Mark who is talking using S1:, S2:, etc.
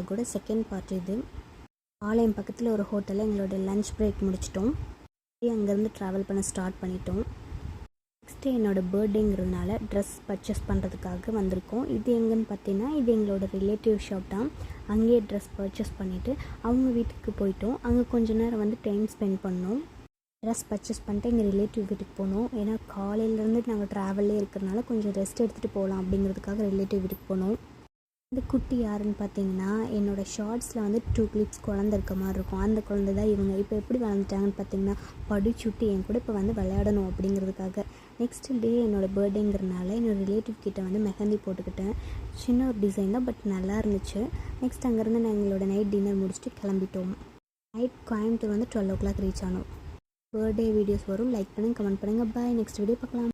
S1: vlog-ஓட second part இது. ஆலயம் பக்கத்தில் ஒரு ஹோட்டலில் எங்களோட லஞ்ச் பிரேக் முடிச்சிட்டோம். அங்கேருந்து ட்ராவல் பண்ண ஸ்டார்ட் பண்ணிட்டோம். நெக்ஸ்ட்டு என்னோடய பர்த்டேங்கிறதுனால ட்ரெஸ் பர்ச்சேஸ் பண்ணுறதுக்காக வந்திருக்கோம். இது எங்கேன்னு பார்த்தீங்கன்னா, இது எங்களோட ரிலேட்டிவ் ஷாப் தான். அங்கேயே ட்ரெஸ் பர்ச்சேஸ் பண்ணிவிட்டு அவங்க வீட்டுக்கு போயிட்டோம். அங்கே கொஞ்ச நேரம் டைம் ஸ்பெண்ட் பண்ணோம். ட்ரெஸ் பர்ச்சேஸ் பண்ணிட்டு எங்கள் ரிலேட்டிவ் வீட்டுக்கு போனோம். ஏன்னா காலையிலேருந்து நாங்கள் ட்ராவல்லே இருக்கிறனால கொஞ்சம் ரெஸ்ட் எடுத்துகிட்டு போகலாம் அப்படிங்கிறதுக்காக ரிலேட்டிவ் வீட்டுக்கு போனோம். இந்த குட்டி யாருன்னு பார்த்தீங்கன்னா, என்னோடய ஷார்ட்ஸில் 2 கிளிப்ஸ் குழந்த இருக்க மாதிரி இருக்கும். அந்த குழந்தை தான் இவங்க. இப்போ எப்படி வளர்ந்துட்டாங்கன்னு பார்த்தீங்கன்னா, படிச்சுட்டு என் கூட இப்போ விளையாடணும் அப்படிங்கிறதுக்காக. நெக்ஸ்ட் டே என்னோடய பர்த்டேங்கிறனால என்னோடய ரிலேட்டிவ் கிட்டே மெஹந்தி போட்டுக்கிட்டேன். சின்ன ஒரு டிசைன் தான், பட் நல்லா இருந்துச்சு. நெக்ஸ்ட் அங்கேருந்து நான் எங்களோட நைட் டின்னர் முடிச்சுட்டு கிளம்பிட்டோம். நைட் கோயம்புத்தூர் 12 o'clock ரீச் ஆனோம். பர்த்டே வீடியோஸ் வரும். லைக் பண்ணுங்கள், கமெண்ட் பண்ணுங்கள். பாய். நெக்ஸ்ட் வீடியோ பார்க்கலாம்.